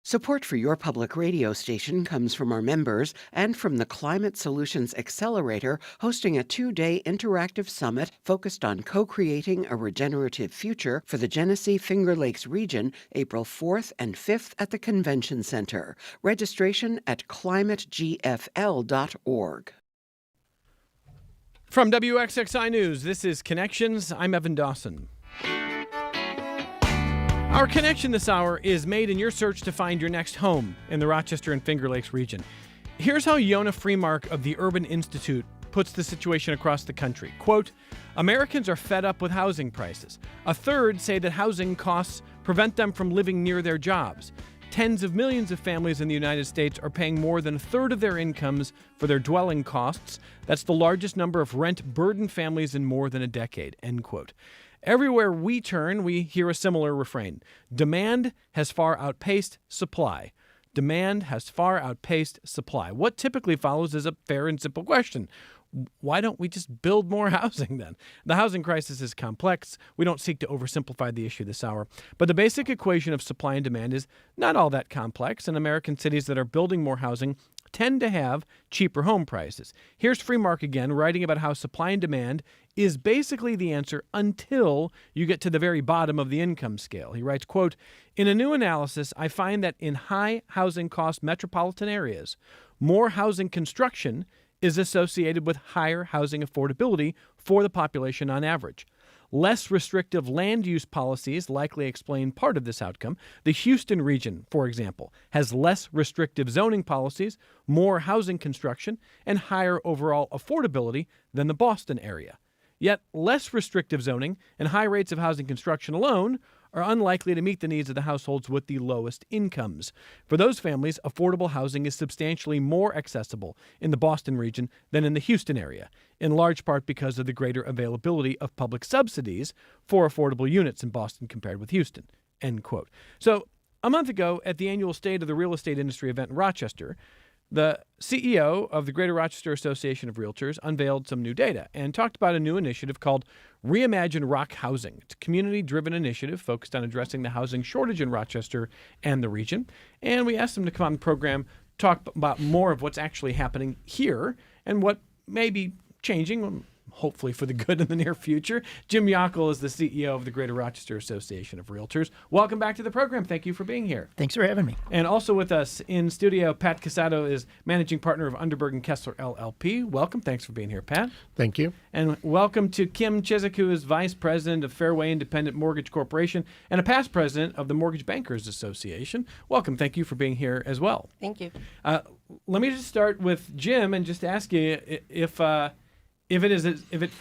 Support for your public radio station comes from our members and from the Climate Solutions Accelerator, hosting a 2-day interactive summit focused on co-creating a regenerative future for the Genesee Finger Lakes region, April 4th and 5th at the Convention Center. Registration at climategfl.org. From WXXI News, this is Connections. I'm Evan Dawson. Our connection this hour is made in your search to find your next home in the Rochester and Finger Lakes region. Here's how Yona Freemark of the Urban Institute puts the situation across the country. Quote, Americans are fed up with housing prices. A third say that housing costs prevent them from living near their jobs. Tens of millions of families in the United States are paying more than a third of their incomes for their dwelling costs. That's the largest number of rent-burdened families in more than a decade, end quote. Everywhere we turn, we hear a similar refrain. Demand has far outpaced supply. Demand has far outpaced supply. What typically follows is a fair and simple question. Why don't we just build more housing then? The housing crisis is complex. We don't seek to oversimplify the issue this hour. But the basic equation of supply and demand is not all that complex, and American cities that are building more housing tend to have cheaper home prices. Here's Freemark again, writing about how supply and demand is basically the answer until you get to the very bottom of the income scale. He writes, quote, in a new analysis, I find that in high housing cost metropolitan areas, more housing construction is associated with higher housing affordability for the population on average. Less restrictive land use policies likely explain part of this outcome. The Houston region, for example, has less restrictive zoning policies, more housing construction, and higher overall affordability than the Boston area. Yet less restrictive zoning and high rates of housing construction alone are unlikely to meet the needs of the households with the lowest incomes. For those families, affordable housing is substantially more accessible in the Boston region than in the Houston area, in large part because of the greater availability of public subsidies for affordable units in Boston compared with Houston, end quote. So a month ago, at the annual State of the Real Estate Industry event in Rochester, the CEO of the Greater Rochester Association of Realtors unveiled some new data and talked about a new initiative called Reimagine Rock Housing. It's a community-driven initiative focused on addressing the housing shortage in Rochester and the region. And we asked them to come on the program, talk about more of what's actually happening here and what may be changing, hopefully for the good in the near future. Jim Yockel is the CEO of the Greater Rochester Association of Realtors. Welcome back to the program. Thank you for being here. Thanks for having me. And also with us in studio, Pat Casado is managing partner of Underberg and Kessler LLP. Welcome. Thanks for being here, Pat. Thank you. And welcome to Kim Chiswick, who is vice president of Fairway Independent Mortgage Corporation and a past president of the Mortgage Bankers Association. Welcome. Thank you for being here as well. Thank you. Let me just start with Jim and just ask you if it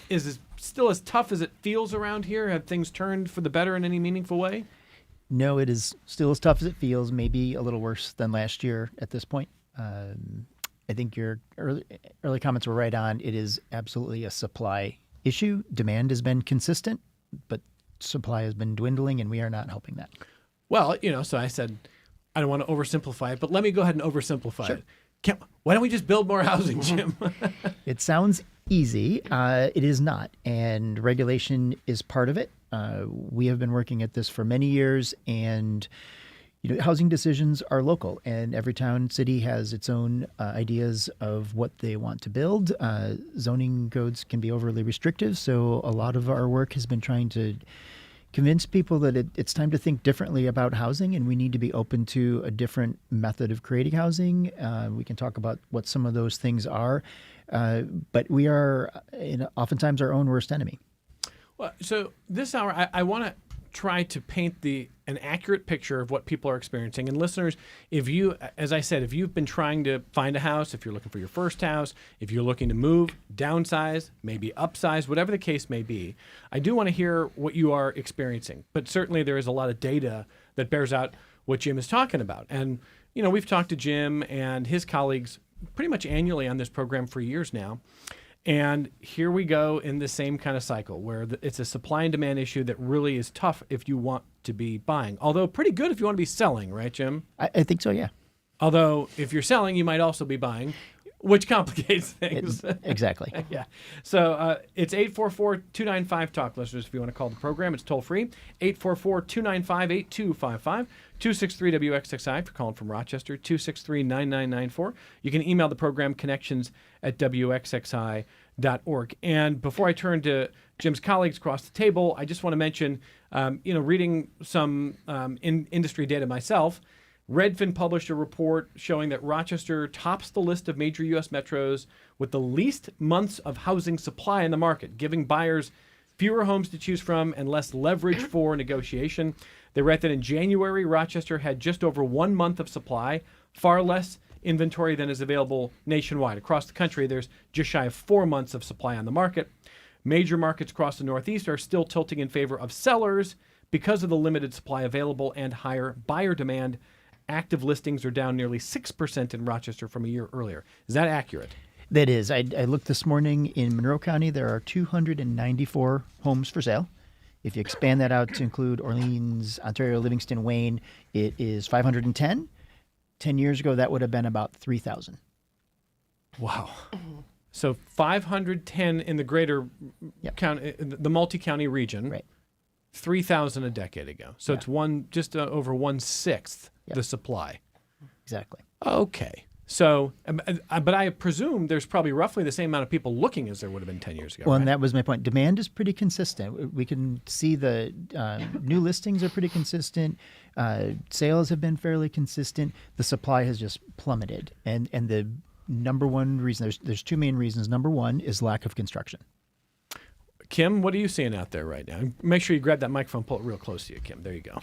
is still as tough as it feels around here. Have things turned for the better in any meaningful way? No, it is still as tough as it feels, maybe a little worse than last year at this point. I think your early comments were right on. It is absolutely a supply issue. Demand has been consistent, but supply has been dwindling, and we are not helping that. Well, so I said I don't want to oversimplify it, but let me go ahead and oversimplify it. Why don't we just build more housing, Jim? It sounds easy. It is not, and regulation is part of it. We have been working at this for many years, and housing decisions are local, and every town, city has its own ideas of what they want to build. Zoning codes can be overly restrictive, so a lot of our work has been trying to convince people that it's time to think differently about housing, and we need to be open to a different method of creating housing. We can talk about what some of those things are, but we are oftentimes our own worst enemy. Well, so this hour, I want to try to paint an accurate picture of what people are experiencing. And listeners, as I said, if you've been trying to find a house, if you're looking for your first house, if you're looking to move, downsize, maybe upsize, whatever the case may be, I do want to hear what you are experiencing. But certainly there is a lot of data that bears out what Jim is talking about. And, we've talked to Jim and his colleagues pretty much annually on this program for years now. And here we go in the same kind of cycle where it's a supply and demand issue that really is tough if you want to be buying. Although pretty good if you want to be selling, right, Jim? I think so, yeah. Although if you're selling, you might also be buying. which complicates things. Exactly. Yeah. So it's 844-295-TALK, listeners, if you want to call the program. It's toll free, 844-295-8255, 263-WXXI if you're calling from Rochester, 263-9994. You can email the program connections@WXXI.org. And before I turn to Jim's colleagues across the table, I just want to mention, reading some industry data myself, Redfin published a report showing that Rochester tops the list of major U.S. metros with the least months of housing supply in the market, giving buyers fewer homes to choose from and less leverage for negotiation. They write that in January, Rochester had just over 1 month of supply, far less inventory than is available nationwide. Across the country, there's just shy of 4 months of supply on the market. Major markets across the Northeast are still tilting in favor of sellers because of the limited supply available and higher buyer demand. Active listings are down nearly 6% in Rochester from a year earlier. Is that accurate? That is. I looked this morning in Monroe County. There are 294 homes for sale. If you expand that out to include Orleans, Ontario, Livingston, Wayne, it is 510. 10 years ago, that would have been about 3,000. Wow. So 510 in the greater county, the multi-county region. Right. 3,000 a decade ago. So it's just over 1/6 the supply. Exactly. Okay. So, but I presume there's probably roughly the same amount of people looking as there would have been 10 years ago. Well, right? and that was my point. Demand is pretty consistent. We can see the new listings are pretty consistent. Sales have been fairly consistent. The supply has just plummeted. And the number one reason, there's two main reasons. Number one is lack of construction. Kim, what are you seeing out there right now? Make sure you grab that microphone, pull it real close to you, Kim. There you go.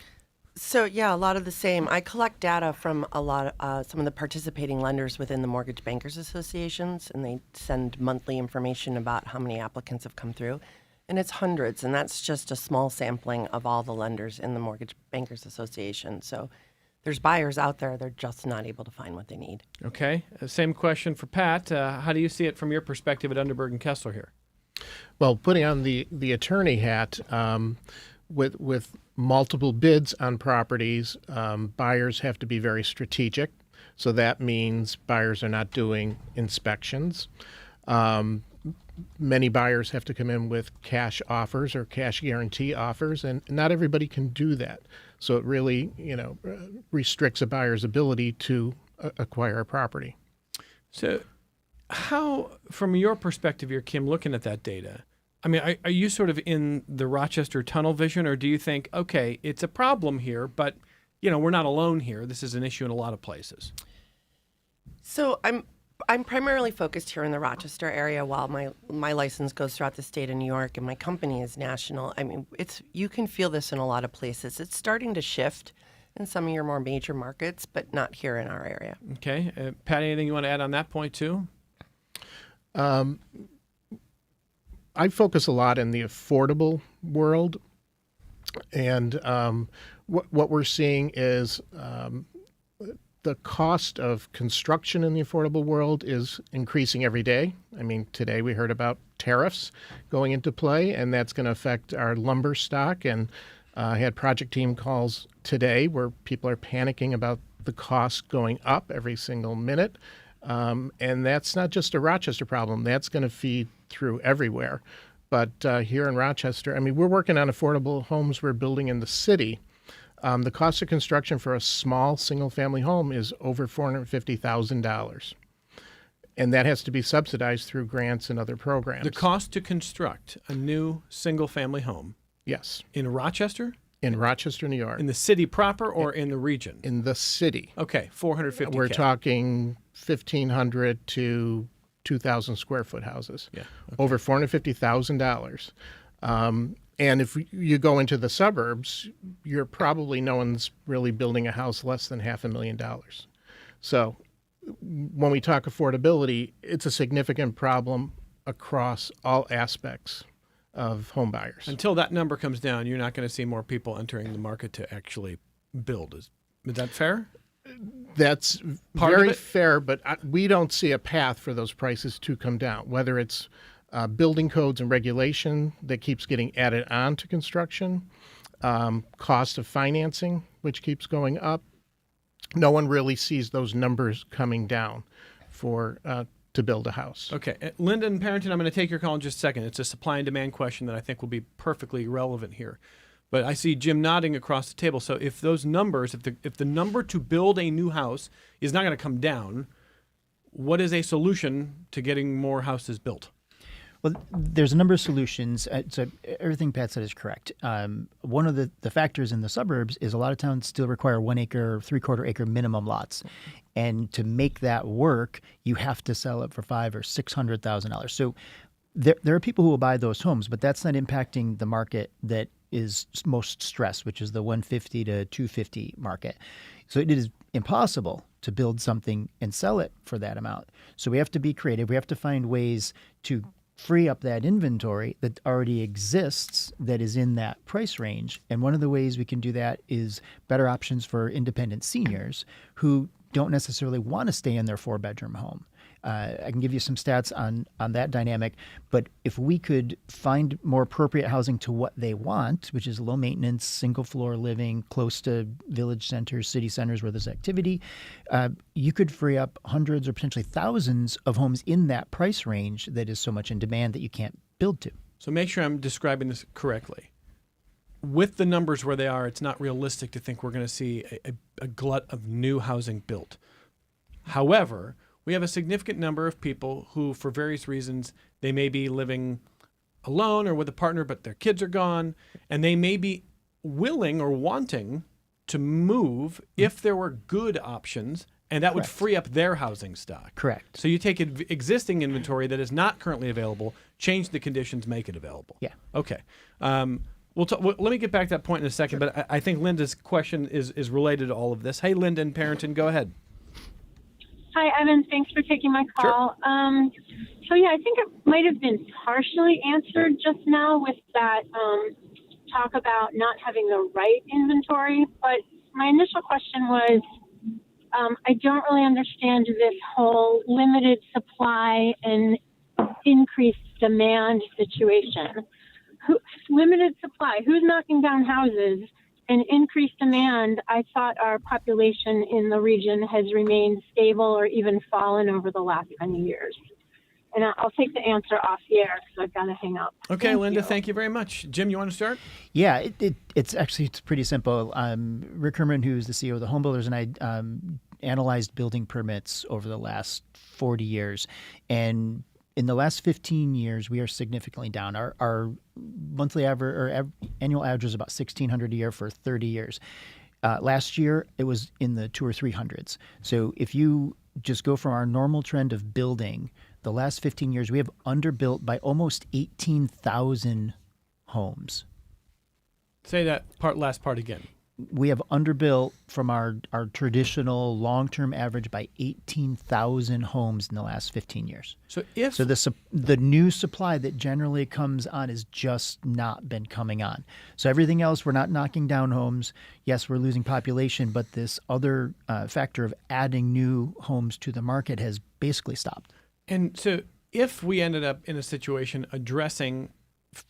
So, yeah, a lot of the same. I collect data from some of the participating lenders within the Mortgage Bankers Associations, and they send monthly information about how many applicants have come through. And it's hundreds, and that's just a small sampling of all the lenders in the Mortgage Bankers Association. So there's buyers out there. They're just not able to find what they need. Okay. Same question for Pat. How do you see it from your perspective at Underberg and Kessler here? Well, putting on the attorney hat, with multiple bids on properties, buyers have to be very strategic. So that means buyers are not doing inspections. Many buyers have to come in with cash offers or cash guarantee offers, and not everybody can do that. So it really, restricts a buyer's ability to acquire a property. So how, from your perspective here, Kim, looking at that data, I mean, are you sort of in the Rochester tunnel vision, or do you think, okay, it's a problem here, but, we're not alone here. This is an issue in a lot of places. So I'm primarily focused here in the Rochester area, while my license goes throughout the state of New York and my company is national. I mean, you can feel this in a lot of places. It's starting to shift in some of your more major markets, but not here in our area. Okay. Pat, anything you want to add on that point too? I focus a lot in the affordable world, and what we're seeing is the cost of construction in the affordable world is increasing every day. I mean, today we heard about tariffs going into play, and that's going to affect our lumber stock. And I had project team calls today where people are panicking about the costs going up every single minute. And that's not just a Rochester problem. That's going to feed through everywhere. But here in Rochester, I mean, we're working on affordable homes we're building in the city. The cost of construction for a small single-family home is over $450,000. And that has to be subsidized through grants and other programs. The cost to construct a new single-family home. Yes. In Rochester? In Rochester, New York. In the city proper or in the region? In the city. Okay, $450,000. We're talking 1,500 to 2,000 square foot houses. Yeah. Okay. Over $450,000. And if you go into the suburbs, no one's really building a house less than $500,000. So when we talk affordability, it's a significant problem across all aspects of home buyers. Until that number comes down, you're not going to see more people entering the market to actually build. Is that fair? That's very fair, but we don't see a path for those prices to come down, whether it's building codes and regulation that keeps getting added on to construction, cost of financing, which keeps going up. No one really sees those numbers coming down for to build a house. Okay. Linda and Parrington, I'm going to take your call in just a second. It's a supply and demand question that I think will be perfectly relevant here. But I see Jim nodding across the table. So if those numbers, if the number to build a new house is not going to come down, what is a solution to getting more houses built? Well, there's a number of solutions. So everything Pat said is correct. One of the factors in the suburbs is a lot of towns still require 1 acre, 3/4 acre minimum lots, and to make that work, you have to sell it for $500,000 or $600,000. So there are people who will buy those homes, but that's not impacting the market that is most stressed, which is the 150 to 250 market. So it is impossible to build something and sell it for that amount. So we have to be creative. We have to find ways to free up that inventory that already exists that is in that price range. And one of the ways we can do that is better options for independent seniors who don't necessarily want to stay in their 4-bedroom home. I can give you some stats on that dynamic, but if we could find more appropriate housing to what they want, which is low maintenance, single floor living, close to village centers, city centers where there's activity, you could free up hundreds or potentially thousands of homes in that price range that is so much in demand that you can't build to. So make sure I'm describing this correctly. With the numbers where they are, it's not realistic to think we're going to see a glut of new housing built. However, we have a significant number of people who, for various reasons, they may be living alone or with a partner, but their kids are gone, and they may be willing or wanting to move if there were good options, and that would Correct. free up their housing stock. Correct. So you take existing inventory that is not currently available, change the conditions, make it available. Yeah. Okay. Let me get back to that point in a second, but I think Linda's question is related to all of this. Hey, Linda and Parrington, go ahead. Hi, Evan. Thanks for taking my call. So, yeah, I think it might have been partially answered just now with that talk about not having the right inventory. But my initial question was, I don't really understand this whole limited supply and increased demand situation. Limited supply, who's knocking down houses? And increased demand, I thought our population in the region has remained stable or even fallen over the last 10 years. And I'll take the answer off the air because I've got to hang up. Okay, Linda, thank you very much. Jim, you want to start? Yeah, it's pretty simple. Rick Herman, who's the CEO of the Home Builders, and I analyzed building permits over the last 40 years. And in the last 15 years, we are significantly down. Our monthly average or annual average is about 1,600 a year for 30 years. Last year, it was in the 200s or 300s. So if you just go from our normal trend of building, the last 15 years, we have underbuilt by almost 18,000 homes. Say that last part again. We have underbuilt from our traditional long-term average by 18,000 homes in the last 15 years. So the new supply that generally comes on has just not been coming on. So everything else, we're not knocking down homes. Yes, we're losing population, but this other factor of adding new homes to the market has basically stopped. And so if we ended up in a situation addressing,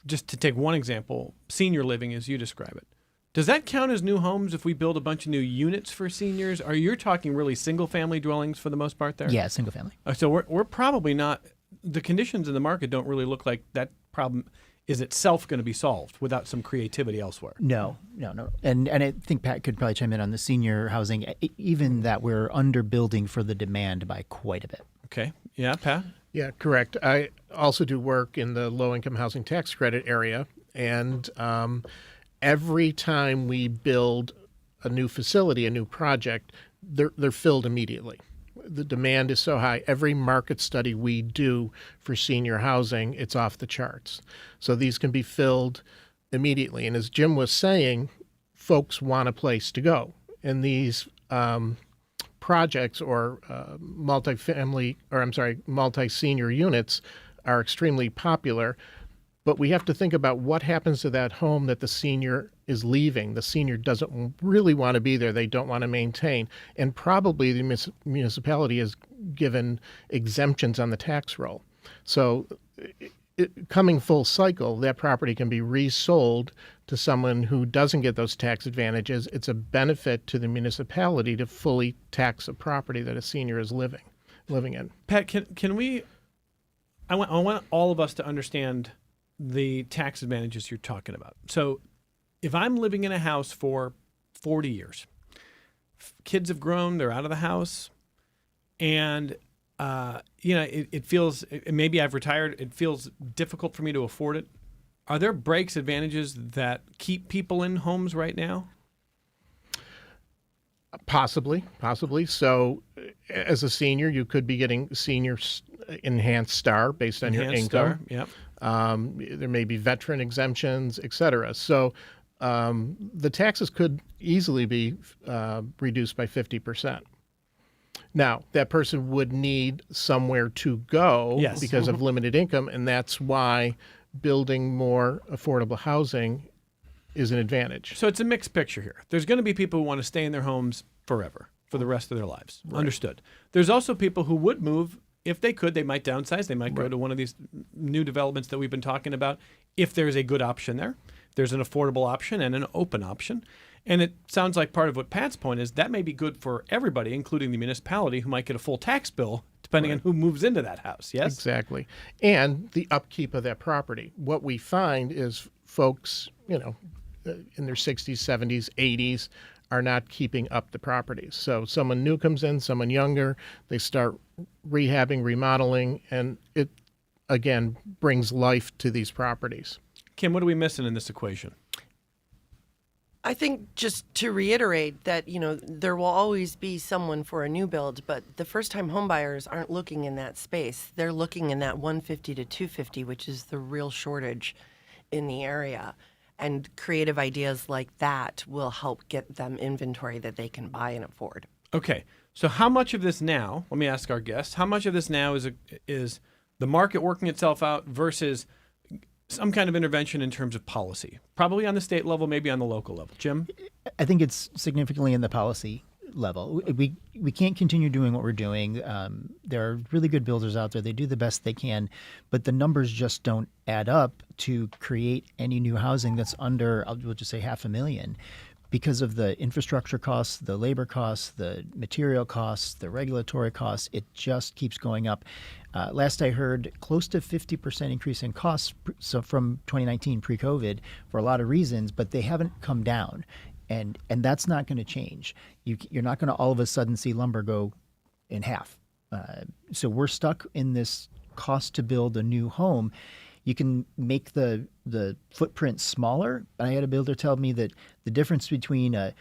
just to take one example, senior living as you describe it, does that count as new homes if we build a bunch of new units for seniors? Are you talking really single-family dwellings for the most part there? Yeah, single family. So we're probably not – the conditions in the market don't really look like that problem is itself going to be solved without some creativity elsewhere. No. And I think Pat could probably chime in on the senior housing, even that we're underbuilding for the demand by quite a bit. Okay. Yeah, Pat? Yeah, correct. I also do work in the low-income housing tax credit area, and every time we build a new facility, a new project, they're filled immediately. The demand is so high. Every market study we do for senior housing, it's off the charts. So these can be filled immediately. And as Jim was saying, folks want a place to go. And these projects or multi-senior units are extremely popular. But we have to think about what happens to that home that the senior is leaving. The senior doesn't really want to be there. They don't want to maintain. And probably the municipality has given exemptions on the tax roll. So coming full cycle, that property can be resold to someone who doesn't get those tax advantages. It's a benefit to the municipality to fully tax a property that a senior is living. living in. Pat, can we? I want all of us to understand the tax advantages you're talking about. So, if I'm living in a house for 40 years, kids have grown, they're out of the house, and it feels, maybe I've retired, it feels difficult for me to afford it. Are there breaks, advantages that keep people in homes right now? Possibly. So, as a senior, you could be getting senior enhanced star based on your income. Yep. There may be veteran exemptions, et cetera. So, the taxes could easily be reduced by 50%. Now, that person would need somewhere to go Yes. because of limited income, and that's why building more affordable housing is an advantage. So it's a mixed picture here. There's going to be people who want to stay in their homes forever, for the rest of their lives. Right. Understood. There's also people who would move if they could. They might downsize. They might go to one of these new developments that we've been talking about if there's a good option there. There's an affordable option and an open option. And it sounds like part of what Pat's point is that may be good for everybody, including the municipality, who might get a full tax bill depending on who moves into that house. Yes? Exactly. And the upkeep of that property. What we find is folks, in their 60s, 70s, 80s are not keeping up the properties. So someone new comes in, someone younger, they start rehabbing, remodeling, and it, again, brings life to these properties. Kim, what are we missing in this equation? I think just to reiterate that, there will always be someone for a new build, but the first-time home buyers aren't looking in that space. They're looking in that 150 to 250, which is the real shortage in the area. And creative ideas like that will help get them inventory that they can buy and afford. Okay. So how much of this now, let me ask our guests, how much of this now is the market working itself out versus some kind of intervention in terms of policy? Probably on the state level, maybe on the local level. Jim? I think it's significantly in the policy level. We can't continue doing what we're doing. There are really good builders out there. They do the best they can, but the numbers just don't add up to create any new housing that's under, we'll just say, 500,000 because of the infrastructure costs, the labor costs, the material costs, the regulatory costs. It just keeps going up. Last I heard, close to 50% increase in costs so from 2019 pre-COVID for a lot of reasons, but they haven't come down. And that's not going to change. You're not going to all of a sudden see lumber go in half. So we're stuck in this cost to build a new home. You can make the footprint smaller. I had a builder tell me that the difference between a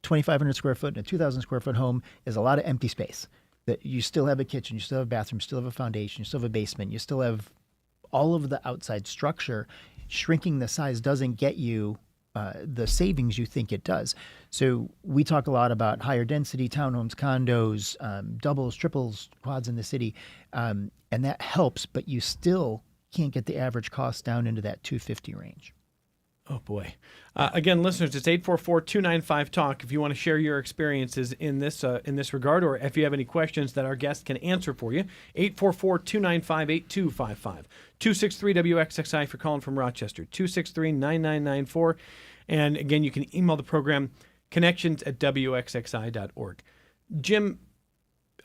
2,500 square foot and a 2,000 square foot home is a lot of empty space. That you still have a kitchen, you still have a bathroom, you still have a foundation, you still have a basement, you still have all of the outside structure. Shrinking the size doesn't get you the savings you think it does. So we talk a lot about higher density townhomes, condos, doubles, triples, quads in the city, and that helps, but you still can't get the average cost down into that 250 range. Oh, boy. Again, listeners, it's 844-295-TALK if you want to share your experiences in this regard, or if you have any questions that our guest can answer for you. 844-295-8255. 263-WXXI if you're calling from Rochester. 263-9994. And again, you can email the program connections@wxxi.org. Jim,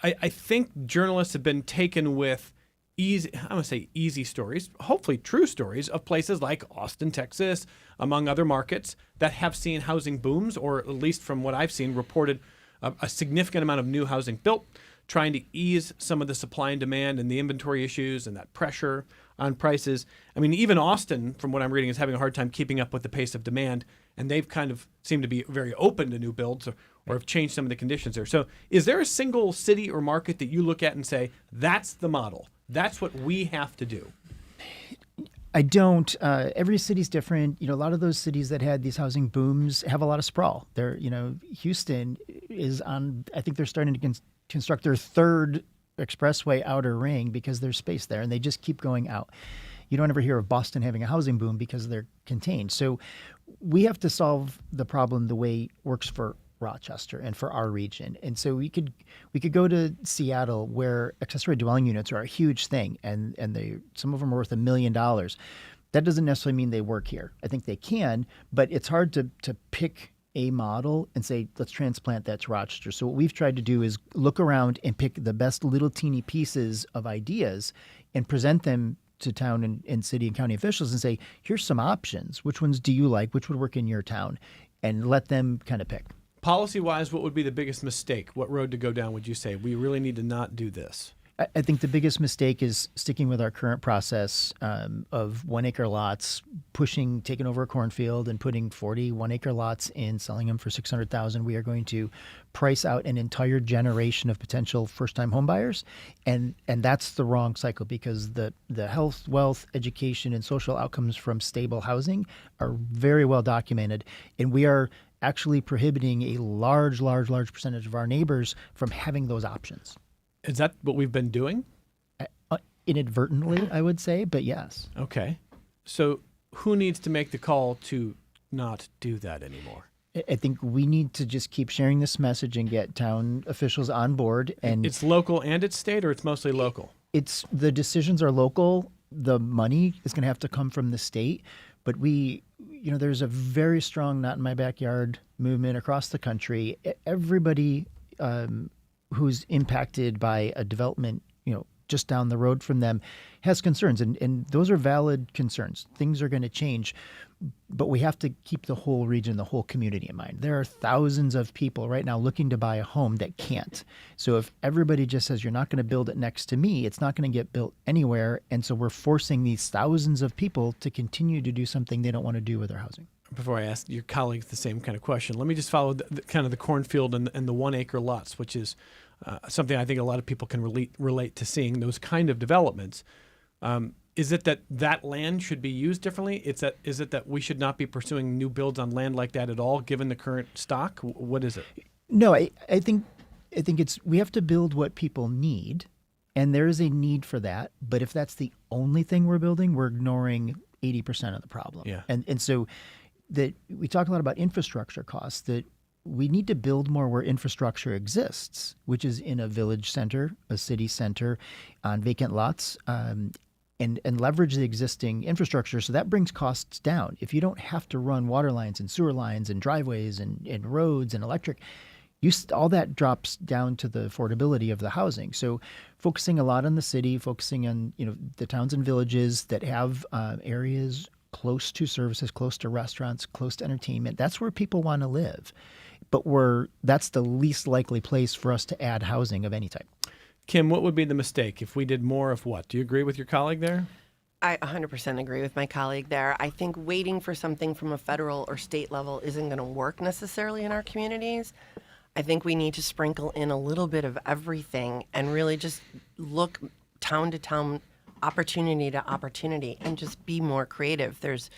I think journalists have been taken with easy stories, hopefully true stories of places like Austin, Texas, among other markets that have seen housing booms, or at least from what I've seen, reported a significant amount of new housing built, trying to ease some of the supply and demand and the inventory issues and that pressure on prices. I mean, even Austin, from what I'm reading, is having a hard time keeping up with the pace of demand, and they've kind of seemed to be very open to new builds or have changed some of the conditions there. So is there a single city or market that you look at and say, that's the model? That's what we have to do? I don't. Every city's different. A lot of those cities that had these housing booms have a lot of sprawl. Houston is on, I think they're starting to construct their third expressway outer ring because there's space there, and they just keep going out. You don't ever hear of Boston having a housing boom because they're contained. So we have to solve the problem the way it works for Rochester and for our region. And so we could go to Seattle, where accessory dwelling units are a huge thing, and some of them are worth $1 million. That doesn't necessarily mean they work here. I think they can, but it's hard to pick a model and say, let's transplant that to Rochester. So what we've tried to do is look around and pick the best little teeny pieces of ideas and present them to town and city and county officials and say, here's some options. Which ones do you like? Which would work in your town? And let them kind of pick. Policy-wise, what would be the biggest mistake? What road to go down would you say? We really need to not do this. I think the biggest mistake is sticking with our current process of 1 acre lots, taking over a cornfield and putting 40 1 acre lots in, selling them for $600,000. We are going to price out an entire generation of potential first-time home buyers, and that's the wrong cycle, because the health, wealth, education, and social outcomes from stable housing are very well documented, and we are actually prohibiting a large percentage of our neighbors from having those options. Is that what we've been doing? Inadvertently, I would say, but yes. Okay. So who needs to make the call to not do that anymore? I think we need to just keep sharing this message and get town officials on board. And It's local and it's state, or it's mostly local? it's the decisions are local. The money is going to have to come from the state, but there's a very strong "not in my backyard" movement across the country. Everybody who's impacted by a development, just down the road from them, has concerns, and those are valid concerns. Things are going to change, but we have to keep the whole region, the whole community in mind. There are thousands of people right now looking to buy a home that can't. So if everybody just says, you're not going to build it next to me, it's not going to get built anywhere. And so we're forcing these thousands of people to continue to do something they don't want to do with their housing. Before I ask your colleagues the same kind of question, let me just follow kind of the cornfield and the 1 acre lots, which is something I think a lot of people can relate to seeing those kind of developments. Is it that land should be used differently? Is it that we should not be pursuing new builds on land like that at all, given the current stock? What is it? No, I think we have to build what people need, and there is a need for that. But if that's the only thing we're building, we're ignoring 80% of the problem. Yeah. And so that we talk a lot about infrastructure costs, that we need to build more where infrastructure exists, which is in a village center, a city center, on vacant lots, and leverage the existing infrastructure. So that brings costs down. If you don't have to run water lines and sewer lines and driveways and roads and electric, all that drops down to the affordability of the housing. So focusing a lot on the city, focusing on the towns and villages that have areas close to services, close to restaurants, close to entertainment. That's where people want to live. But that's the least likely place for us to add housing of any type. Kim, what would be the mistake if we did more of what? Do you agree with your colleague there? I 100% agree with my colleague there. I think waiting for something from a federal or state level isn't going to work necessarily in our communities. I think we need to sprinkle in a little bit of everything and really just look town to town, opportunity to opportunity, and just be more creative. There's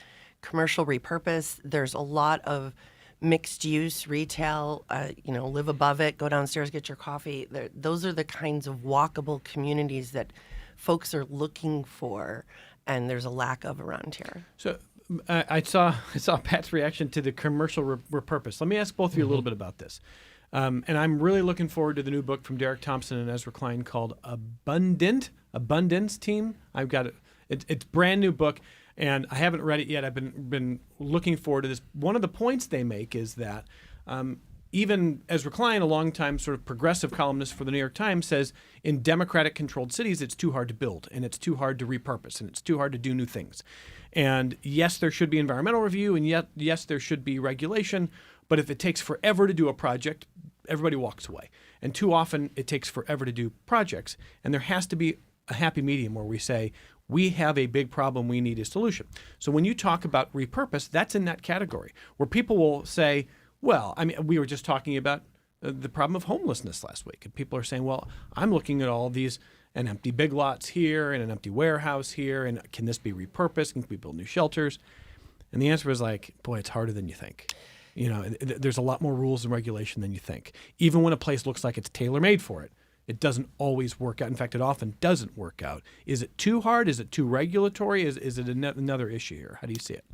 commercial repurpose. There's a lot of mixed use retail, live above it, go downstairs, get your coffee. Those are the kinds of walkable communities that folks are looking for, and there's a lack of around here. So I saw Pat's reaction to the commercial repurpose. Let me ask both of you a little bit about this. And I'm really looking forward to the new book from Derek Thompson and Ezra Klein called Abundance Team. I've got it. It's a brand new book, and I haven't read it yet. I've been looking forward to this. One of the points they make is that even Ezra Klein, a longtime sort of progressive columnist for the New York Times, says in Democratic-controlled cities, it's too hard to build, and it's too hard to repurpose, and it's too hard to do new things. And yes, there should be environmental review, and yet yes, there should be regulation. But if it takes forever to do a project, everybody walks away. And too often it takes forever to do projects. And there has to be a happy medium where we say, we have a big problem, we need a solution. So when you talk about repurpose, that's in that category where people will say, well, I mean, we were just talking about the problem of homelessness last week. And people are saying, well, I'm looking at all these, an empty Big Lots here and an empty warehouse here, and can this be repurposed? Can we build new shelters? And the answer was like, boy, it's harder than you think. There's a lot more rules and regulation than you think. Even when a place looks like it's tailor-made for it, it doesn't always work out. In fact, it often doesn't work out. Is it too hard? Is it too regulatory? Is it another issue here? How do you see it?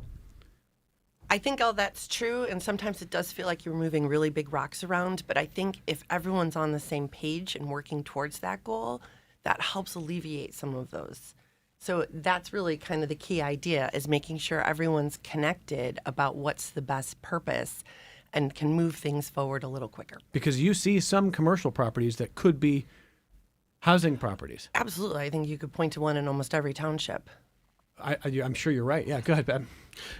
I think all that's true, and sometimes it does feel like you're moving really big rocks around, but I think if everyone's on the same page and working towards that goal, that helps alleviate some of those. So that's really kind of the key idea, is making sure everyone's connected about what's the best purpose. and can move things forward a little quicker. Because you see some commercial properties that could be housing properties. Absolutely. I think you could point to one in almost every township. I'm sure you're right. Yeah, go ahead, Ben.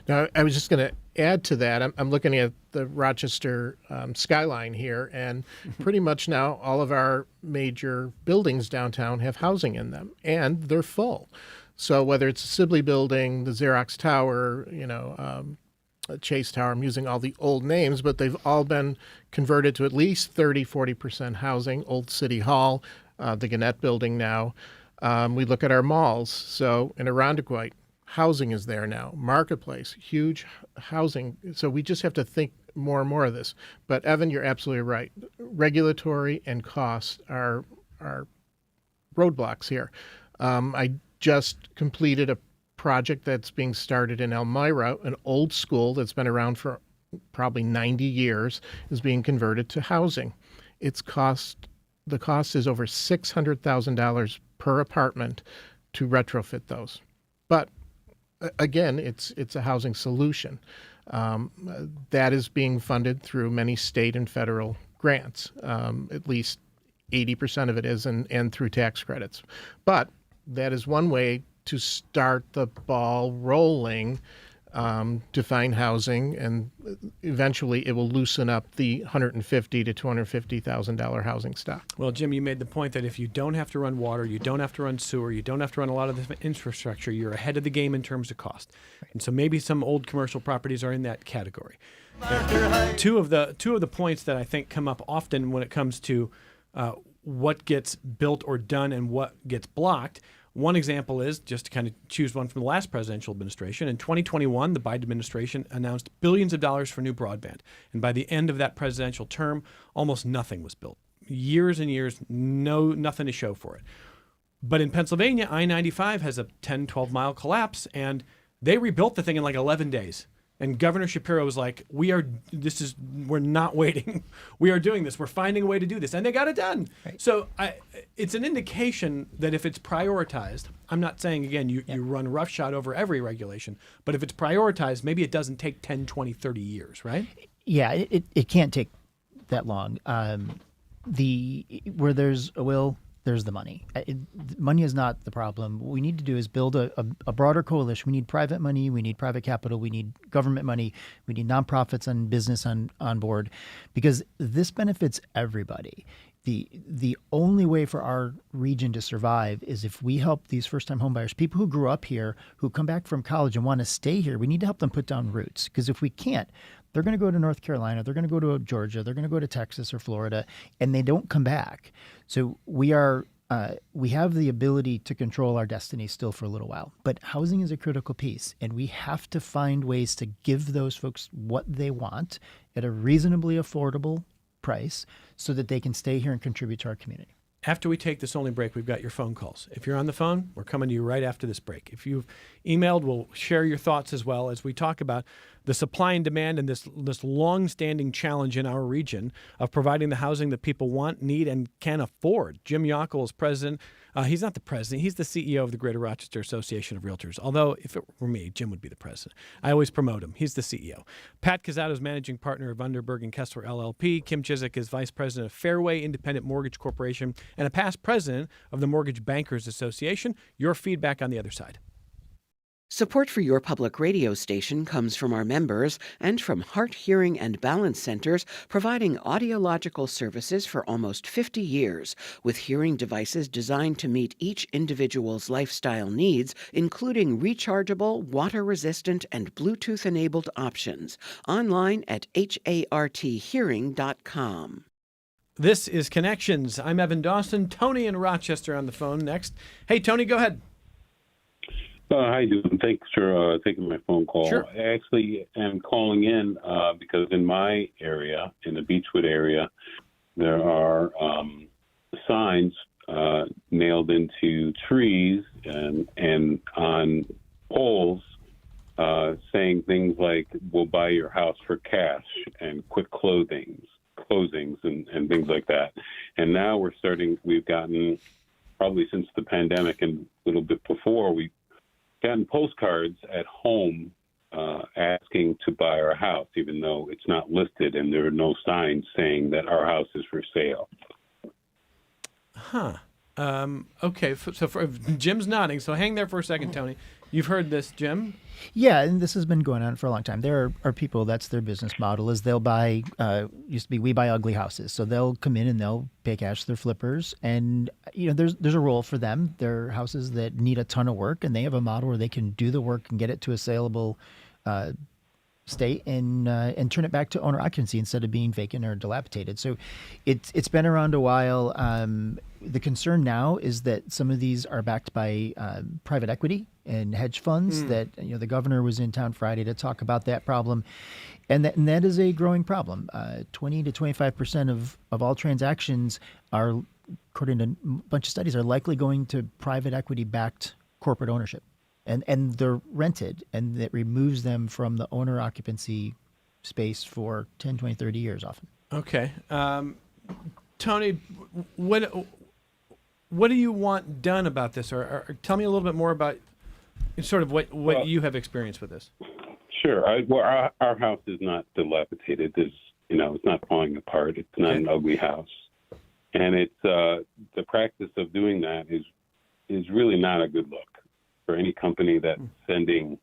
Now, I was just going to add to that. I'm looking at the Rochester skyline here, and pretty much now all of our major buildings downtown have housing in them, and they're full. So whether it's the Sibley Building, the Xerox Tower, Chase Tower, I'm using all the old names, but they've all been converted to at least 30-40% housing. Old City Hall, the Gannett Building now. We look at our malls. So in Irondequoit, housing is there now. Marketplace, huge housing. So we just have to think more and more of this. But Evan, you're absolutely right. Regulatory and cost are roadblocks here. I just completed a project that's being started in Elmira, an old school that's been around for probably 90 years, is being converted to housing. The cost is over $600,000 per apartment to retrofit those. But again, it's a housing solution. That is being funded through many state and federal grants. At least 80% of it is, and through tax credits. But that is one way to start the ball rolling to find housing, and eventually it will loosen up the $150,000 to $250,000 housing stock. Well, Jim, you made the point that if you don't have to run water, you don't have to run sewer, you don't have to run a lot of the infrastructure, you're ahead of the game in terms of cost. Right. And so maybe some old commercial properties are in that category. Two of the points that I think come up often when it comes to what gets built or done and what gets blocked. One example is, just to kind of choose one from the last presidential administration, in 2021, the Biden administration announced billions of dollars for new broadband. And by the end of that presidential term, almost nothing was built. Years and years, nothing to show for it. But in Pennsylvania, I-95 has a 10, 12-mile collapse, and they rebuilt the thing in like 11 days. And Governor Shapiro was like, we're not waiting. We are doing this. We're finding a way to do this. And they got it done. Right. So it's an indication that if it's prioritized, I'm not saying, again, you run roughshod over every regulation, but if it's prioritized, maybe it doesn't take 10, 20, 30 years, right? Yeah, it can't take that long. Where there's a will, there's the money. Money is not the problem. What we need to do is build a broader coalition. We need private money. We need private capital. We need government money. We need nonprofits and business on board, because this benefits everybody. The only way for our region to survive is if we help these first-time homebuyers, people who grew up here, who come back from college and want to stay here. We need to help them put down roots, because if we can't, they're going to go to North Carolina, they're going to go to Georgia, they're going to go to Texas or Florida, and they don't come back. So we have the ability to control our destiny still for a little while. But housing is a critical piece, and we have to find ways to give those folks what they want at a reasonably affordable price so that they can stay here and contribute to our community. After we take this only break, we've got your phone calls. If you're on the phone, we're coming to you right after this break. If you've emailed, we'll share your thoughts as well as we talk about the supply and demand and this long-standing challenge in our region of providing the housing that people want, need, and can afford. Jim Yockel is president. He's not the president. He's the CEO of the Greater Rochester Association of Realtors. Although, if it were me, Jim would be the president. I always promote him. He's the CEO. Pat Cazzato is managing partner of Underberg and Kessler LLP. Kim Chiswick is vice president of Fairway Independent Mortgage Corporation and a past president of the Mortgage Bankers Association. Your feedback on the other side. Support for your public radio station comes from our members and from Heart, Hearing, and Balance Centers, providing audiological services for almost 50 years, with hearing devices designed to meet each individual's lifestyle needs, including rechargeable, water-resistant, and Bluetooth-enabled options. Online at harthearing.com. This is Connections. I'm Evan Dawson. Tony in Rochester on the phone next. Hey, Tony, go ahead. How you doing? Thanks for taking my phone call. Sure. I actually am calling in because in my area, in the Beechwood area, there are signs nailed into trees and on poles saying things like, "We'll buy your house for cash," and "quick closings and things like that. And now we've gotten, probably since the pandemic and a little bit before, we've gotten postcards at home asking to buy our house, even though it's not listed and there are no signs saying that our house is for sale. Huh. Okay. Jim's nodding, so hang there for a second, Tony. You've heard this, Jim? Yeah, and this has been going on for a long time. There are people, that's their business model, is they'll buy, used to be we buy ugly houses. So they'll come in and they'll pay cash to their flippers. And, there's a role for them. They're houses that need a ton of work, and they have a model where they can do the work and get it to a saleable state and turn it back to owner occupancy instead of being vacant or dilapidated. So it's been around a while. The concern now is that some of these are backed by private equity and hedge funds. That the governor was in town Friday to talk about that problem, and that is a growing problem. 20 to 25% of all transactions are, according to a bunch of studies, are likely going to private equity backed corporate ownership. And they're rented, and that removes them from the owner occupancy space for 10, 20, 30 years often. Okay. Tony, what do you want done about this? Or tell me a little bit more about sort of what you have experienced with this. Sure. Our house is not dilapidated. It's not falling apart. It's not an ugly house. And it's the practice of doing that is really not a good look for any company that's sending,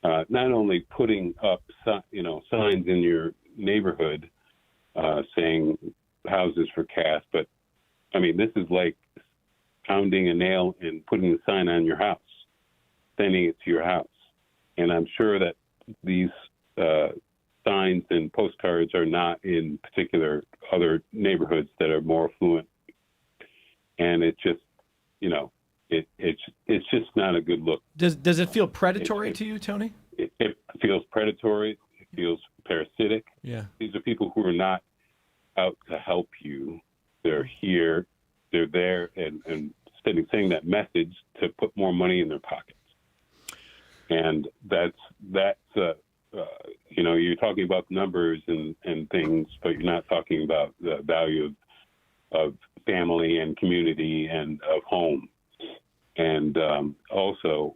not only putting up, signs in your neighborhood saying houses for cash, but I mean, this is like pounding a nail and putting the sign on your house, sending it to your house. And I'm sure that these signs and postcards are not in particular other neighborhoods that are more affluent. And it just, it's just not a good look. Does it feel predatory to you, Tony? It feels predatory. It feels parasitic. Yeah. These are people who are not out to help you. They're here. They're there and saying that message to put more money in their pockets. And that's you're talking about numbers and things, but you're not talking about the value of family and community and of home. And also,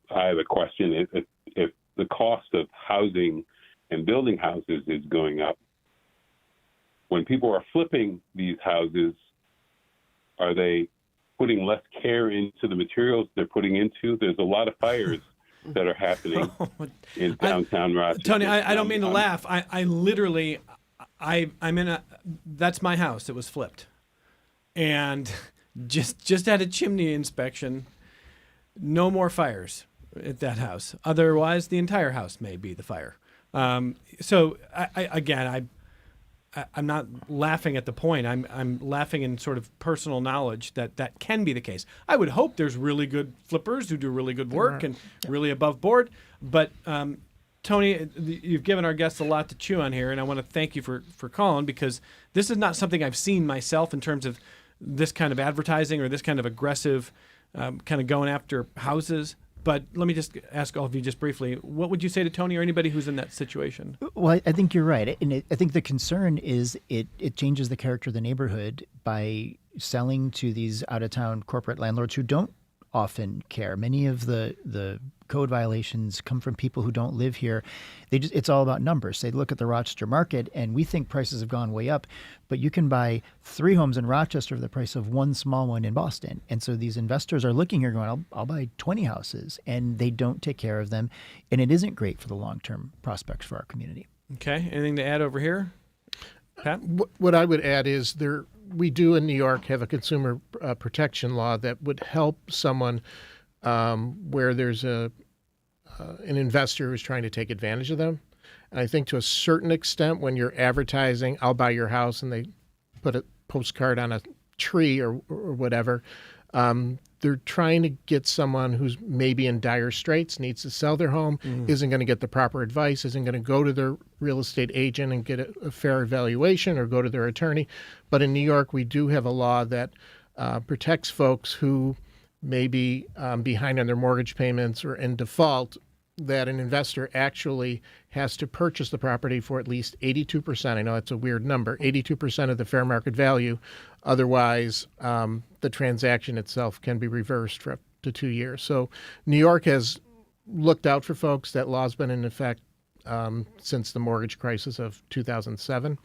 I have a question. If the cost of housing and building houses is going up, when people are flipping these houses, are they putting less care into the materials they're putting into? There's a lot of fires that are happening in downtown Rochester. Tony, I don't mean to laugh. I literally, I'm in that's my house. It was flipped. And just had a chimney inspection. No more fires at that house. Otherwise, the entire house may be the fire. So I'm not laughing at the point. I'm laughing in sort of personal knowledge that can be the case. I would hope there's really good flippers who do really good work and really above board. But Tony, you've given our guests a lot to chew on here, and I want to thank you for calling, because this is not something I've seen myself in terms of this kind of advertising or this kind of aggressive kind of going after houses. But let me just ask all of you just briefly, what would you say to Tony or anybody who's in that situation? Well, I think you're right. And I think the concern is it changes the character of the neighborhood by selling to these out-of-town corporate landlords who don't often care. Many of the code violations come from people who don't live here. It's all about numbers. They look at the Rochester market, and we think prices have gone way up, but you can buy 3 homes in Rochester for the price of 1 small one in Boston. And so these investors are looking here going, I'll buy 20 houses, and they don't take care of them. And it isn't great for the long-term prospects for our community. Okay. Anything to add over here? Pat? What I would add is we do in New York have a consumer protection law that would help someone where there's an investor who's trying to take advantage of them. And I think to a certain extent, when you're advertising, I'll buy your house, and they put a postcard on a tree or whatever, they're trying to get someone who's maybe in dire straits, needs to sell their home, isn't going to get the proper advice, isn't going to go to their real estate agent and get a fair evaluation or go to their attorney. But in New York, we do have a law that protects folks who may be behind on their mortgage payments or in default, that an investor actually has to purchase the property for at least 82%. I know it's a weird number, 82% of the fair market value. Otherwise, the transaction itself can be reversed for up to 2 years. So New York has looked out for folks. That law's been in effect since the mortgage crisis of 2007.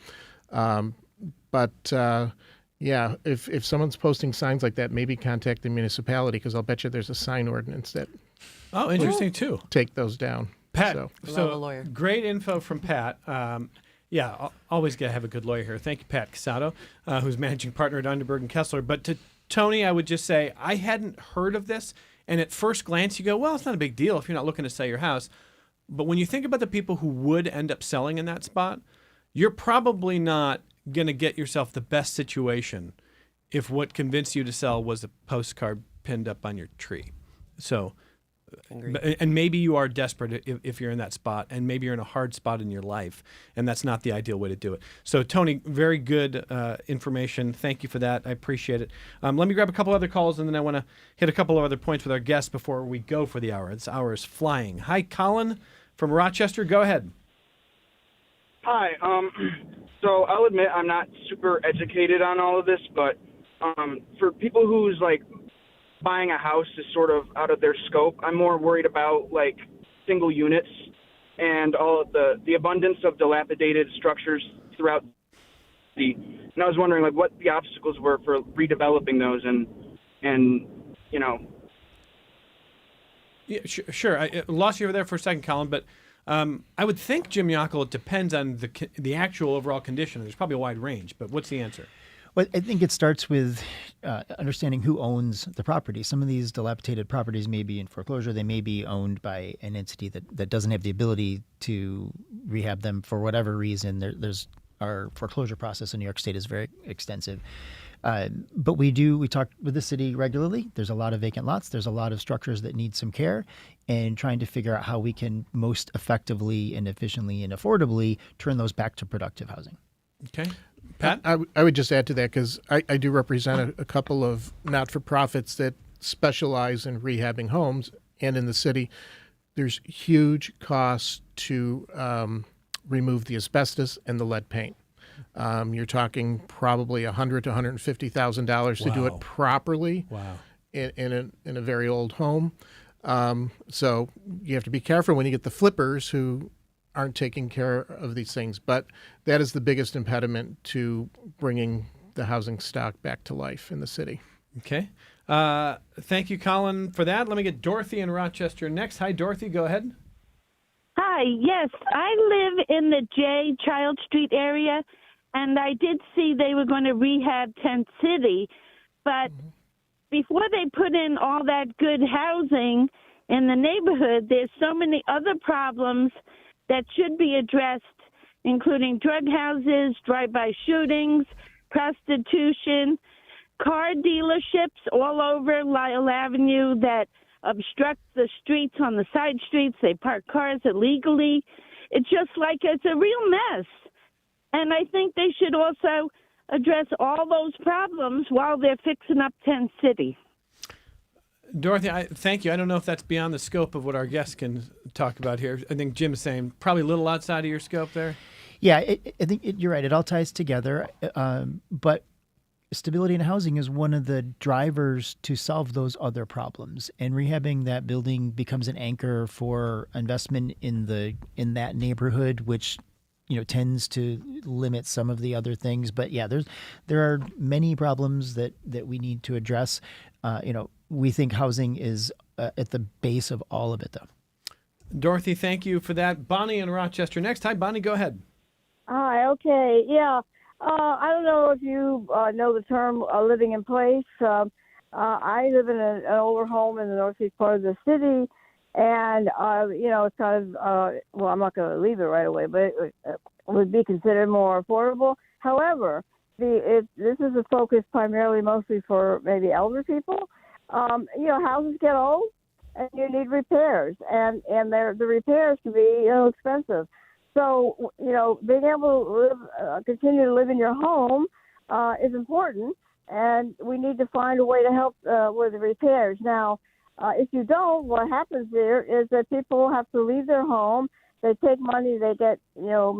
Yeah, if someone's posting signs like that, maybe contact the municipality, because I'll bet you there's a sign ordinance that Oh, interesting too. take those down. Pat, So, Love a lawyer. great info from Pat. Always got to have a good lawyer here. Thank you, Pat Casato, who's managing partner at Underberg and Kessler. But to Tony, I would just say I hadn't heard of this. And at first glance, you go, well, it's not a big deal if you're not looking to sell your house. But when you think about the people who would end up selling in that spot, you're probably not going to get yourself the best situation if what convinced you to sell was a postcard pinned up on your tree. So, and maybe you are desperate if you're in that spot, and maybe you're in a hard spot in your life, and that's not the ideal way to do it. So, Tony, very good information. Thank you for that. I appreciate it. Let me grab a couple other calls, and then I want to hit a couple of other points with our guests before we go for the hour. This hour is flying. Hi, Colin from Rochester. Go ahead. Hi. So I'll admit I'm not super educated on all of this, but for people who's like buying a house is sort of out of their scope, I'm more worried about like single units and all of the abundance of dilapidated structures throughout the. And I was wondering like what the obstacles were for redeveloping those and you know. Yeah, sure. I lost you over there for a second, Colin, but I would think, Jim Yockel, it depends on the actual overall condition. There's probably a wide range, but what's the answer? Well, I think it starts with understanding who owns the property. Some of these dilapidated properties may be in foreclosure. They may be owned by an entity that doesn't have the ability to rehab them for whatever reason. Our foreclosure process in New York State is very extensive. But we talk with the city regularly. There's a lot of vacant lots. There's a lot of structures that need some care, and trying to figure out how we can most effectively and efficiently and affordably turn those back to productive housing. Okay. Pat? I would just add to that, because I do represent a couple of not-for-profits that specialize in rehabbing homes, and in the city, there's huge costs to remove the asbestos and the lead paint. You're talking probably $100,000 to $150,000 to do it properly. Wow. In a very old home. So you have to be careful when you get the flippers who aren't taking care of these things. But that is the biggest impediment to bringing the housing stock back to life in the city. Okay. Thank you, Colin, for that. Let me get Dorothy in Rochester next. Hi, Dorothy. Go ahead. Hi. Yes, I live in the J. Child Street area, and I did see they were going to rehab Tent City, but before they put in all that good housing in the neighborhood, there's so many other problems that should be addressed, including drug houses, drive-by shootings, prostitution, car dealerships all over Lyle Avenue that obstruct the streets on the side streets. They park cars illegally. It's just like it's a real mess. And I think they should also address all those problems while they're fixing up Tent City. Dorothy, thank you. I don't know if that's beyond the scope of what our guests can talk about here. I think Jim's saying probably a little outside of your scope there. Yeah, I think you're right. It all ties together. But stability in housing is one of the drivers to solve those other problems. And rehabbing that building becomes an anchor for investment in that neighborhood, which tends to limit some of the other things. But yeah, there are many problems that we need to address. We think housing is at the base of all of it, though. Dorothy, thank you for that. Bonnie in Rochester next. Hi, Bonnie, go ahead. Hi, okay. Yeah. I don't know if you know the term living in place. I live in an older home in the northeast part of the city, and, it's kind of, I'm not going to leave it right away, but it would be considered more affordable. However, this is a focus primarily mostly for maybe elder people. Houses get old, and you need repairs, and the repairs can be expensive. So, being able to live, continue to live in your home is important, and we need to find a way to help with the repairs. Now, if you don't, what happens there is that people have to leave their home. They take money they get, for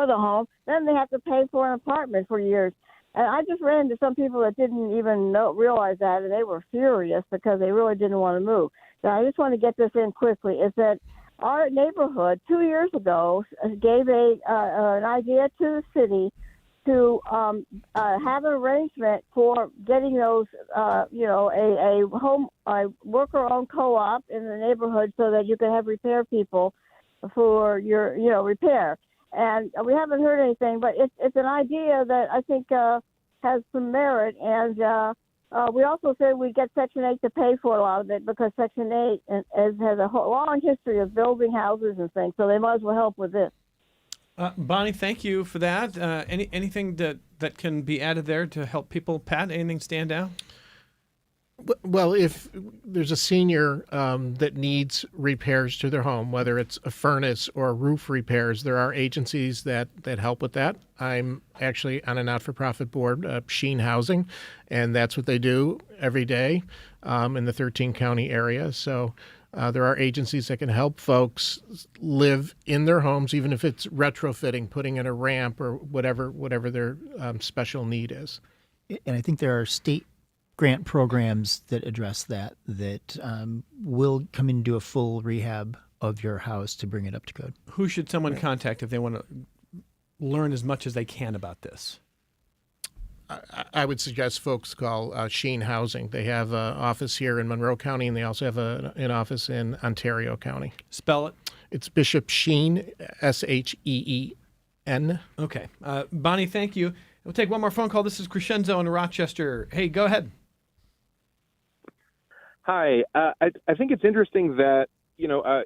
the home. Then they have to pay for an apartment for years. And I just ran into some people that didn't even realize that, and they were furious because they really didn't want to move. Now, I just want to get this in quickly, is that our neighborhood 2 years ago gave an idea to the city to have an arrangement for getting those, a worker-owned co-op in the neighborhood so that you could have repair people for your, repair. And we haven't heard anything, but it's an idea that I think has some merit. And we also said we'd get Section 8 to pay for a lot of it because Section 8 has a long history of building houses and things, so they might as well help with this. Bonnie, thank you for that. Anything that can be added there to help people? Pat, anything stand out? Well, if there's a senior that needs repairs to their home, whether it's a furnace or roof repairs, there are agencies that help with that. I'm actually on a not-for-profit board, Sheen Housing, and that's what they do every day in the 13-county area. So there are agencies that can help folks live in their homes, even if it's retrofitting, putting in a ramp or whatever their special need is. And I think there are state grant programs that address that will come in and do a full rehab of your house to bring it up to code. Who should someone contact if they want to learn as much as they can about this? I would suggest folks call Sheen Housing. They have an office here in Monroe County, and they also have an office in Ontario County. Spell it. It's Bishop Sheen, Sheen. Okay. Bonnie, thank you. We'll take one more phone call. This is Crescenzo in Rochester. Hey, go ahead. Hi. I think it's interesting that,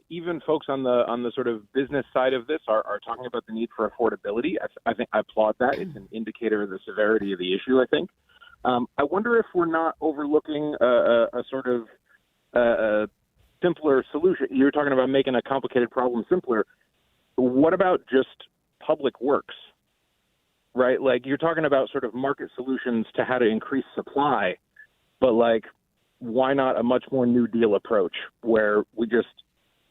even folks on the sort of business side of this are talking about the need for affordability. I think I applaud that. It's an indicator of the severity of the issue, I think. I wonder if we're not overlooking a sort of simpler solution. You're talking about making a complicated problem simpler. What about just public works, right? Like, you're talking about sort of market solutions to how to increase supply, but why not a much more New Deal approach where we just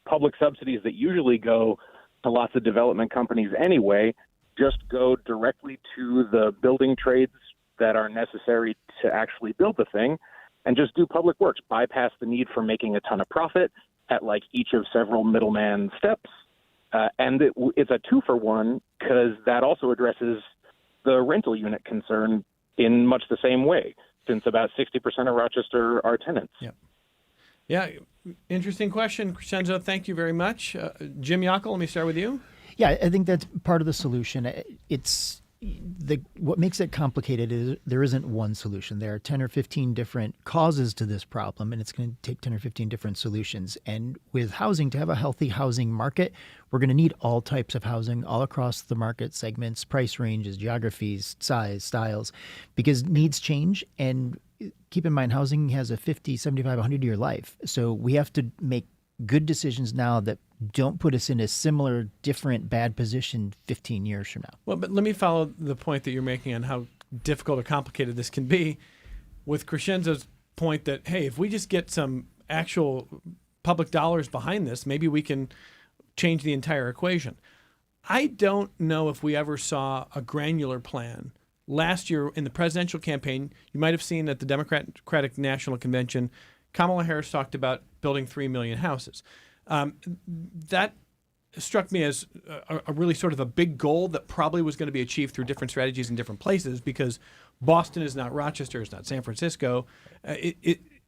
public subsidies that usually go to lots of development companies anyway, just go directly to the building trades that are necessary to actually build the thing and just do public works, bypass the need for making a ton of profit at each of several middleman steps. And it's a 2-for-1 because that also addresses the rental unit concern in much the same way, since about 60% of Rochester are tenants. Yeah, interesting question, Crescenzo. Thank you very much. Jim Yockel, let me start with you. Yeah, I think that's part of the solution. What makes it complicated is there isn't one solution. There are 10 or 15 different causes to this problem, and it's going to take 10 or 15 different solutions. And with housing, to have a healthy housing market, we're going to need all types of housing all across the market segments, price ranges, geographies, size, styles, because needs change. And keep in mind, housing has a 50, 75, 100-year life. So we have to make good decisions now that don't put us in a similar, different, bad position 15 years from now. Well, but let me follow the point that you're making on how difficult or complicated this can be with Crescenzo's point that, hey, if we just get some actual public dollars behind this, maybe we can change the entire equation. I don't know if we ever saw a granular plan. Last year in the presidential campaign, you might have seen at the Democratic National Convention, Kamala Harris talked about building 3 million houses. That struck me as a really sort of a big goal that probably was going to be achieved through different strategies in different places because Boston is not Rochester, it's not San Francisco.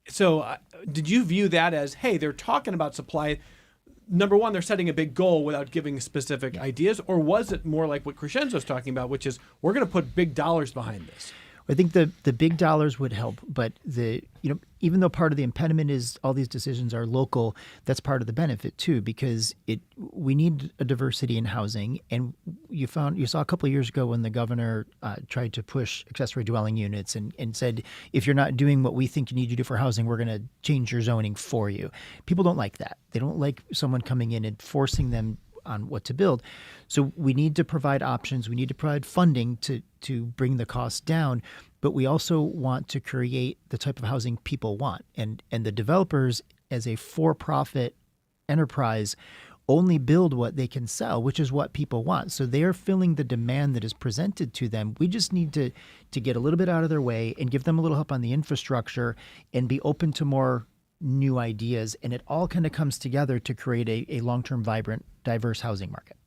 So did you view that as, hey, they're talking about supply? Number one, they're setting a big goal without giving specific ideas, or was it more like what Crescenzo's talking about, which is we're going to put big dollars behind this? I think the big dollars would help, but even though part of the impediment is all these decisions are local, that's part of the benefit too, because we need a diversity in housing. And you saw a couple of years ago when the governor tried to push accessory dwelling units and said, if you're not doing what we think you need to do for housing, we're going to change your zoning for you. People don't like that. They don't like someone coming in and forcing them on what to build. So we need to provide options. We need to provide funding to bring the costs down. But we also want to create the type of housing people want. And the developers, as a for-profit enterprise, only build what they can sell, which is what people want. So they are filling the demand that is presented to them. We just need to get a little bit out of their way and give them a little help on the infrastructure and be open to more new ideas. And it all kind of comes together to create a long-term, vibrant, diverse housing market.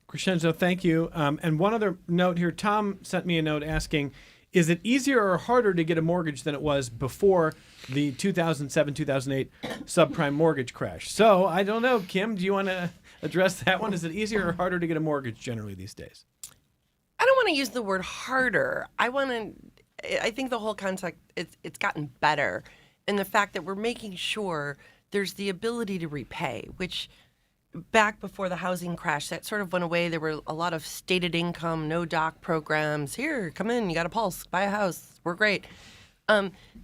Crescenzo, thank you. And one other note here. Tom sent me a note asking, is it easier or harder to get a mortgage than it was before the 2007-2008 subprime mortgage crash? So I don't know, Kim, do you want to address that one? Is it easier or harder to get a mortgage generally these days? I don't want to use the word harder. I think the whole concept, it's gotten better in the fact that we're making sure there's the ability to repay, which back before the housing crash, that sort of went away. There were a lot of stated income, no doc programs. Here, come in, you got a pulse, buy a house, we're great.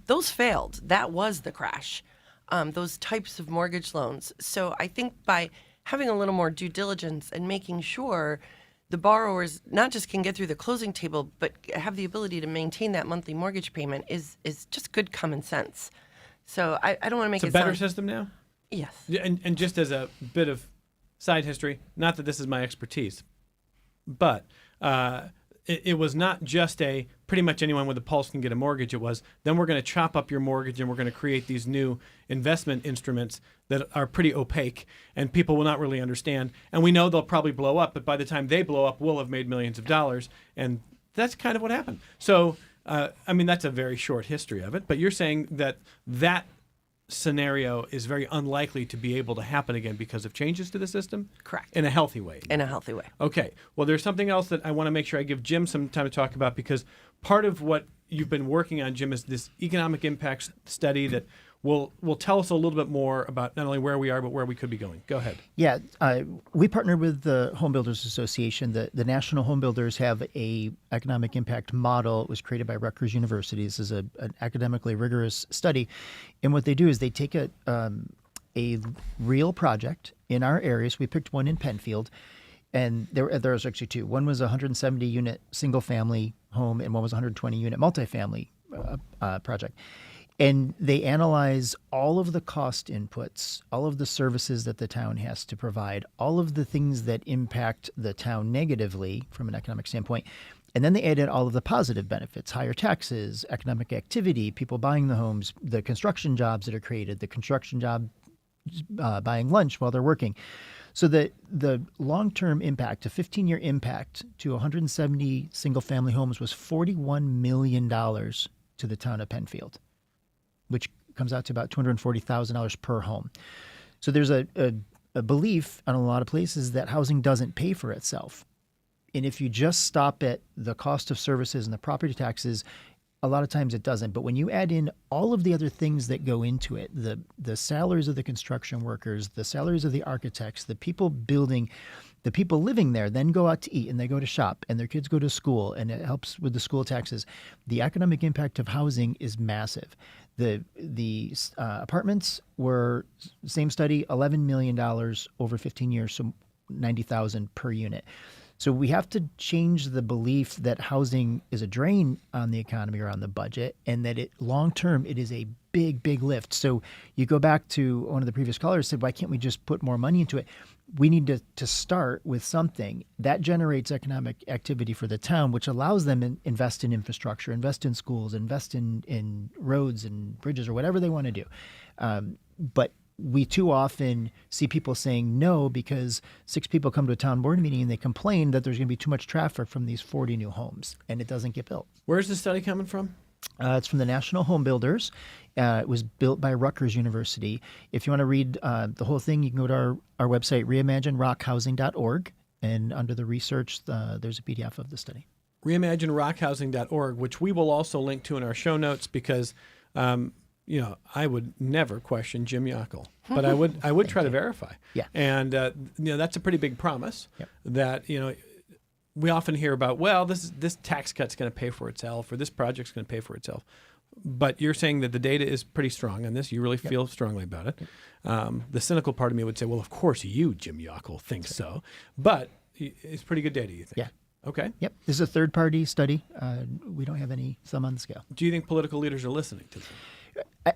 Those failed. That was the crash, those types of mortgage loans. So I think by having a little more due diligence and making sure the borrowers not just can get through the closing table, but have the ability to maintain that monthly mortgage payment is just good common sense. So I don't want to make it's a better system now? Yes. And just as a bit of side history, not that this is my expertise, but it was not just a pretty much anyone with a pulse can get a mortgage. It was, then we're going to chop up your mortgage and we're going to create these new investment instruments that are pretty opaque and people will not really understand. And we know they'll probably blow up, but by the time they blow up, we'll have made millions of dollars. And that's kind of what happened. So, that's a very short history of it, but you're saying that scenario is very unlikely to be able to happen again because of changes to the system? Correct. In a healthy way. In a healthy way. Okay. Well, there's something else that I want to make sure I give Jim some time to talk about, because part of what you've been working on, Jim, is this economic impact study that will tell us a little bit more about not only where we are, but where we could be going. Go ahead. Yeah, we partnered with the Home Builders Association. The National Home Builders have a economic impact model. It was created by Rutgers University. This is an academically rigorous study. And what they do is they take a real project in our areas. We picked one in Penfield, and there was actually two. One was a 170-unit single-family home, and one was a 120-unit multifamily project. And they analyze all of the cost inputs, all of the services that the town has to provide, all of the things that impact the town negatively from an economic standpoint. And then they add in all of the positive benefits, higher taxes, economic activity, people buying the homes, the construction jobs that are created, the construction job buying lunch while they're working. So the long-term impact, a 15-year impact to 170 single-family homes was $41 million to the town of Penfield, which comes out to about $240,000 per home. So there's a belief in a lot of places that housing doesn't pay for itself. And if you just stop at the cost of services and the property taxes, a lot of times it doesn't. But when you add in all of the other things that go into it, the salaries of the construction workers, the salaries of the architects, the people building, the people living there then go out to eat and they go to shop and their kids go to school and it helps with the school taxes. The economic impact of housing is massive. The apartments were, same study, $11 million over 15 years, so $90,000 per unit. So we have to change the belief that housing is a drain on the economy or on the budget, and that long term it is a big, big lift. So you go back to one of the previous callers said, why can't we just put more money into it? We need to start with something that generates economic activity for the town, which allows them to invest in infrastructure, invest in schools, invest in roads and bridges or whatever they want to do. But we too often see people saying no because 6 people come to a town board meeting and they complain that there's going to be too much traffic from these 40 new homes, and it doesn't get built. Where's the study coming from? It's from the National Home Builders. It was built by Rutgers University. If you want to read the whole thing, you can go to our website, reimaginerockhousing.org, and under the research, there's a PDF of the study. Reimaginerockhousing.org, which we will also link to in our show notes, because I would never question Jim Yockel, but I would try to verify. Yeah. And that's a pretty big promise. Yep. That we often hear about, well, this tax cut's going to pay for itself, or this project's going to pay for itself. But you're saying that the data is pretty strong on this. You really feel strongly about it. The cynical part of me would say, well, of course you, Jim Yockel, think so. But it's pretty good data, you think? Yeah. Okay. Yep. This is a third-party study. We don't have any thumb on the scale. Do you think political leaders are listening to this?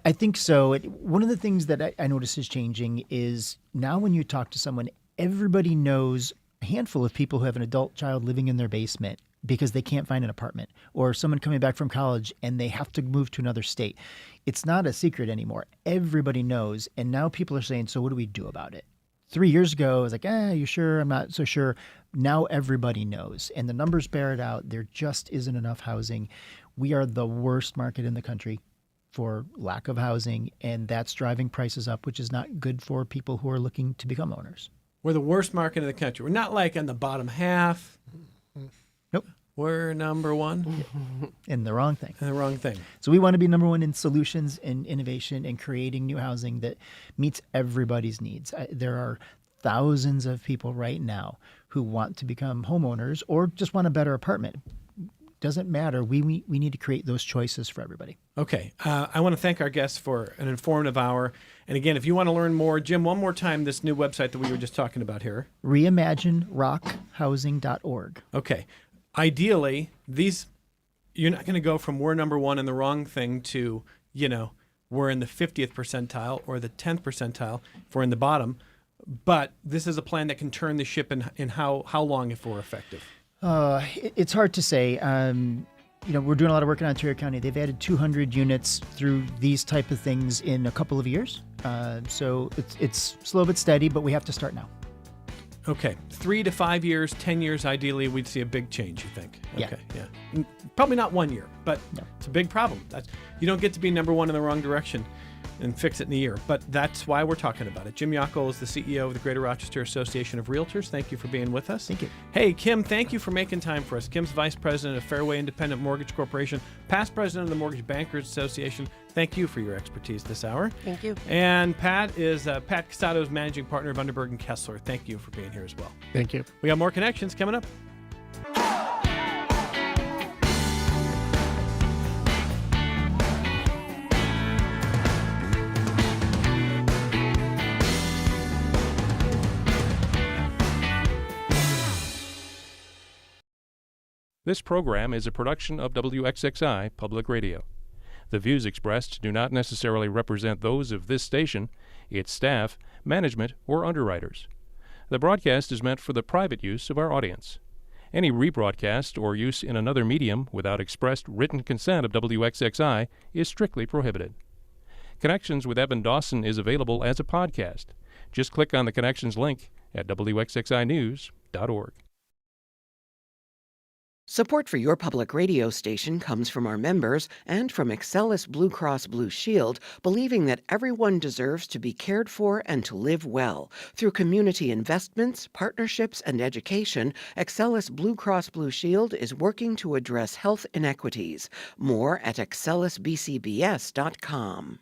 I think so. One of the things that I notice is changing is now when you talk to someone, everybody knows a handful of people who have an adult child living in their basement because they can't find an apartment, or someone coming back from college and they have to move to another state. It's not a secret anymore. Everybody knows. And now people are saying, so what do we do about it? 3 years ago, I was like, you sure? I'm not so sure. Now everybody knows. And the numbers bear it out. There just isn't enough housing. We are the worst market in the country for lack of housing, and that's driving prices up, which is not good for people who are looking to become owners. We're the worst market in the country. We're not like in the bottom half. Nope. We're number one. And the wrong thing. And the wrong thing. So we want to be number one in solutions and innovation and creating new housing that meets everybody's needs. There are thousands of people right now who want to become homeowners or just want a better apartment. Doesn't matter. We need to create those choices for everybody. Okay. I want to thank our guests for an informative hour. And again, if you want to learn more, Jim, one more time, this new website that we were just talking about here. ReimagineRockHousing.org. Okay. Ideally, you're not going to go from we're number one in the wrong thing to, we're in the 50th percentile or the 10th percentile if we're in the bottom. But this is a plan that can turn the ship in how long if we're effective. It's hard to say. We're doing a lot of work in Ontario County. They've added 200 units through these type of things in a couple of years. So it's slow but steady, but we have to start now. Okay. 3 to 5 years, 10 years, ideally, we'd see a big change, you think? Yeah. Okay. Yeah. Probably not 1 year, but No. It's a big problem. You don't get to be number one in the wrong direction and fix it in a year. But that's why we're talking about it. Jim Yockel is the CEO of the Greater Rochester Association of Realtors. Thank you for being with us. Thank you. Hey, Kim, thank you for making time for us. Kim's Vice President of Fairway Independent Mortgage Corporation, past President of the Mortgage Bankers Association. Thank you for your expertise this hour. Thank you. And Pat is Pat Casado's Managing Partner of Underberg and Kessler. Thank you for being here as well. Thank you. We got more connections coming up. This program is a production of WXXI Public Radio. The views expressed do not necessarily represent those of this station, its staff, management, or underwriters. The broadcast is meant for the private use of our audience. Any rebroadcast or use in another medium without expressed written consent of WXXI is strictly prohibited. Connections with Evan Dawson is available as a podcast. Just click on the Connections link at WXXInews.org. Support for your public radio station comes from our members and from Excellus Blue Cross Blue Shield, believing that everyone deserves to be cared for and to live well. Through community investments, partnerships, and education, Excellus Blue Cross Blue Shield is working to address health inequities. More at excellusbcbs.com.